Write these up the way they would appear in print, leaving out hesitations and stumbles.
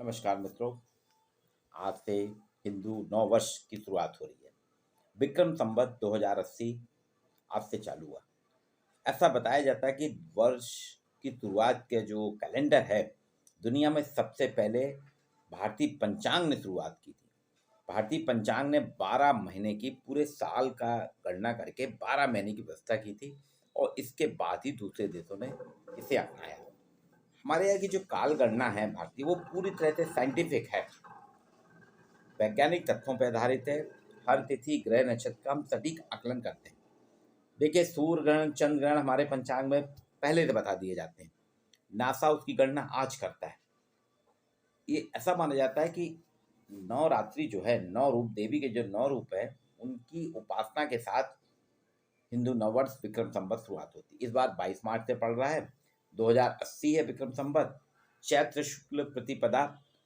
नमस्कार मित्रों। आज से हिंदू नव वर्ष की शुरुआत हो रही है। विक्रम संवत 2080 आज से चालू हुआ। ऐसा बताया जाता है कि वर्ष की शुरुआत के जो कैलेंडर है, दुनिया में सबसे पहले भारतीय पंचांग ने शुरुआत की थी। भारतीय पंचांग ने 12 महीने की पूरे साल का गणना करके 12 महीने की व्यवस्था की थी और इसके बाद ही दूसरे देशों ने इसे अपनाया। हमारे यहाँ की जो काल गणना है भारतीय, वो पूरी तरह से साइंटिफिक है, वैज्ञानिक तथ्यों पर आधारित है। हर तिथि ग्रह नक्षत्र का हम सटीक आकलन करते हैं। देखिए, सूर्य ग्रहण चंद्र ग्रहण हमारे पंचांग में पहले से बता दिए जाते हैं। नासा उसकी गणना आज करता है। ये ऐसा माना जाता है कि नवरात्रि जो है, नौ रूप देवी के जो नौ रूप है, उनकी उपासना के साथ हिंदू नववर्ष विक्रम संवत शुरुआत होती है। इस बार 22 मार्च से पड़ रहा है। 2080 है विक्रम संवत। चैत्र शुक्ल प्रतिपदा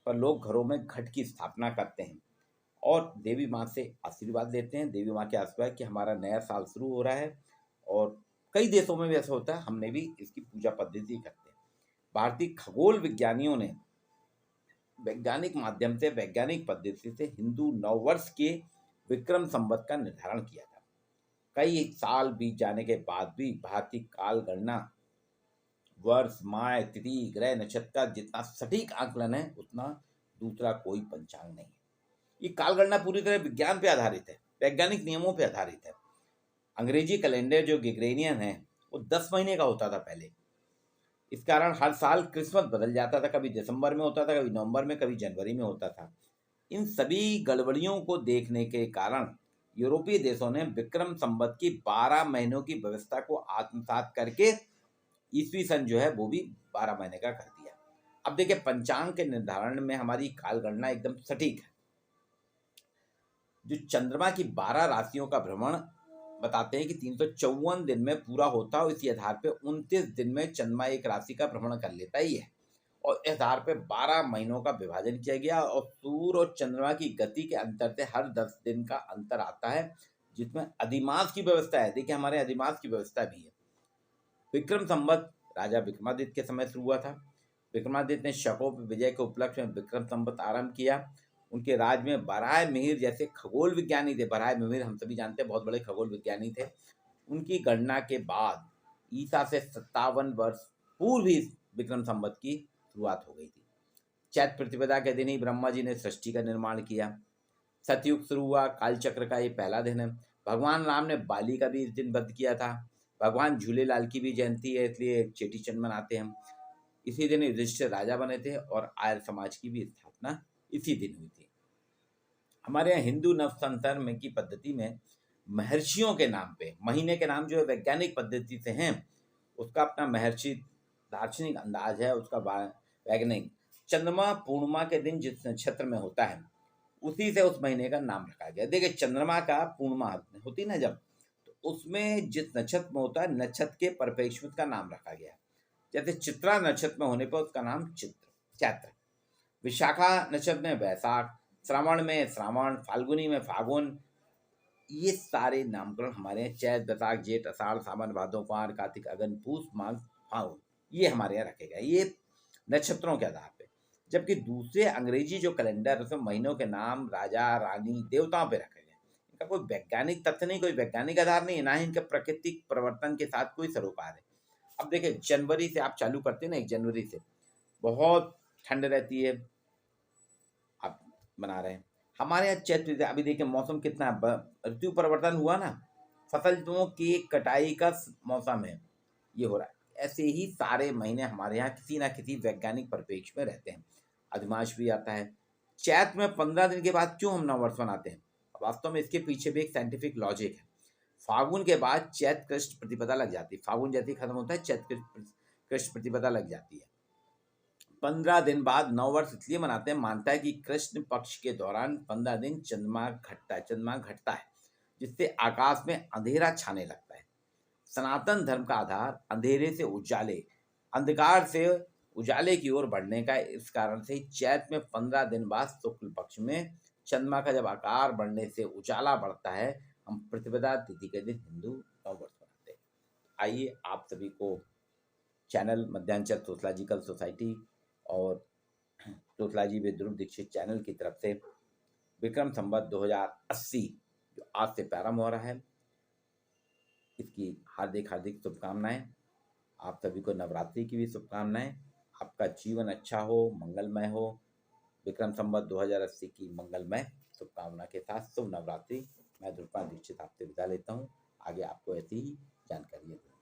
पर लोग घरों में घट की स्थापना करते हैं और देवी माँ से आशीर्वाद लेते हैं। देवी माँ के आशीर्वाद कि हमारा नया साल शुरू हो रहा है। और कई देशों में भी ऐसा होता है, हमने भी इसकी पूजा पद्धति करते हैं। भारतीय खगोल विज्ञानियों ने वैज्ञानिक माध्यम से, वैज्ञानिक पद्धति से हिंदू नववर्ष के विक्रम संवत का निर्धारण किया था। कई साल बीत जाने के बाद भी भारतीय काल गणना वर्ष, माह, तिथि, ग्रह नक्षत्र का जितना सटीक आकलन है, उतना दूसरा कोई पंचांग नहीं है। ये काल गणना पूरी तरह विज्ञान पे आधारित है, वैज्ञानिक नियमों पे आधारित है। अंग्रेजी कैलेंडर जो ग्रेगोरियन है, वो 10 महीने का होता था पहले। इस कारण हर साल क्रिसमस बदल जाता था, कभी दिसंबर में होता था, कभी नवंबर में, कभी जनवरी में होता था। इन सभी गड़बड़ियों को देखने के कारण यूरोपीय देशों ने विक्रम संवत की 12 महीनों की व्यवस्था को आत्मसात करके ईस्वी सन जो है वो भी 12 महीने का कर दिया। अब देखिए, पंचांग के निर्धारण में हमारी काल गणना एकदम सटीक है। जो चंद्रमा की 12 राशियों का भ्रमण बताते हैं कि 354 दिन में पूरा होता है और इसी आधार पे 29 दिन में चंद्रमा एक राशि का भ्रमण कर लेता ही है। और इस आधार पे 12 महीनों का विभाजन किया गया और सूर्य और चंद्रमा की गति के अंतर से हर 10 दिन का अंतर आता है, जिसमें अधिमास की व्यवस्था है। देखिए, हमारे अधिमास की व्यवस्था भी है। विक्रम संवत राजा विक्रमादित्य के समय शुरू हुआ था। विक्रमादित्य ने शकों पर विजय के उपलक्ष्य में विक्रम संवत आरंभ किया। उनके राज में बराह मिहिर जैसे खगोल विज्ञानी थे। बराह मिहिर हम सभी जानते हैं, बहुत बड़े खगोल विज्ञानी थे। उनकी गणना के बाद ईसा से 57 वर्ष पूर्व ही विक्रम संवत की शुरुआत हो गई थी। चैत्र प्रतिपदा के दिन ही ब्रह्मा जी ने सृष्टि का निर्माण किया। सतयुग शुरू हुआ। कालचक्र का ये पहला दिन है। भगवान राम ने बाली का भी इस दिन वध किया था। भगवान झूलेलाल की भी जयंती है, इसलिए चेटी चंद मनाते हैं हम। इसी दिन युधिष्ठिर राजा बने थे और आर्य समाज की भी स्थापना इसी दिन हुई थी। हमारे यहाँ हिंदू नवसंतर में की पद्धति में महर्षियों के नाम पे, महीने के नाम जो है वैज्ञानिक पद्धति से हैं, उसका अपना महर्षि दार्शनिक अंदाज है, उसका वैज्ञानिक। चंद्रमा पूर्णिमा के दिन जिस नक्षत्र में होता है, उसी से उस महीने का नाम रखा गया। देखिए, चंद्रमा का पूर्णिमा होती ना जब, तो उसमें जिस नक्षत्र में होता है, नक्षत्र के परिप्रेक्ष्य में उसका नाम रखा गया। जैसे चित्रा नक्षत्र में होने पर उसका नाम चैत्र, विशाखा नक्षत्र में वैशाख, श्रावण में श्रावण, फाल्गुनी में फागुन। ये सारे नामकरण हमारे यहाँ चैत, बैसाख, जेठ, आषाढ़, सावन, भादो, कुंवर, कार्तिक, अगन, पूस, माघ, फागुन, ये हमारे यहाँ रखे गए, ये नक्षत्रों के आधार पे। जबकि दूसरे अंग्रेजी जो कैलेंडर, उसमें महीनों के नाम राजा, रानी, देवताओं पे रखे गए। इनका कोई वैज्ञानिक तथ्य नहीं, कोई वैज्ञानिक आधार नहीं है, ना ही इनके प्राकृतिक परिवर्तन के साथ कोई सरोकार है। अब देखिए, जनवरी से आप चालू करते हैं ना, 1 जनवरी से बहुत ठंड रहती है, आप बना रहे हैं। हमारे यहाँ चैत्र, अभी देखिए मौसम कितना ऋतु परिवर्तन हुआ ना, फसलों की कटाई का मौसम है, ये हो रहा है। ऐसे ही सारे महीने हमारे यहाँ किसी ना किसी वैज्ञानिक परिप्रेक्ष्य में रहते हैं। अधिमास भी आता है। चैत्र में 15 दिन के बाद क्यों हम नववर्ष मनाते हैं? वास्तव में इसके पीछे भी एक साइंटिफिक लॉजिक है। फागुन के बाद चैत्र कृष्ण प्रतिपदा लग जाती है। फागुन जैसे ही खत्म होता है, चैत्र कृष्ण प्रतिपदा लग जाती है। 15 दिन बाद नववर्ष इसलिए मनाते हैं, मानता है कि कृष्ण पक्ष के दौरान 15 दिन चंद्रमा घटता है, जिससे आकाश में अंधेरा छाने लगता है। सनातन धर्म का आधार अंधेरे से उजाले, अंधकार से उजाले की ओर बढ़ने का। इस कारण से चैत्र में 15 दिन बाद शुक्ल पक्ष में चंद्रमा का जब आकार बढ़ने से उजाला बढ़ता है, हम प्रतिपदा तिथि के दिन हिंदू नववर्ष मनाते हैं। आइए, आप सभी को चैनल मध्यांचल सोशलॉजिकल सोसाइटी और तोतलाजी विद ध्रुव दीक्षित चैनल की तरफ से विक्रम संवत 2080 जो आज से प्रारंभ हो रहा है, इसकी हार्दिक हार्दिक शुभकामनाएं। आप सभी को नवरात्रि की भी शुभकामनाएं। आपका जीवन अच्छा हो, मंगलमय हो। विक्रम संवत 2080 की मंगलमय शुभकामना के साथ शुभ नवरात्रि। मैं ध्रुव दीक्षित आपसे विदा लेता हूँ। आगे आपको ऐसी ही जानकारी है।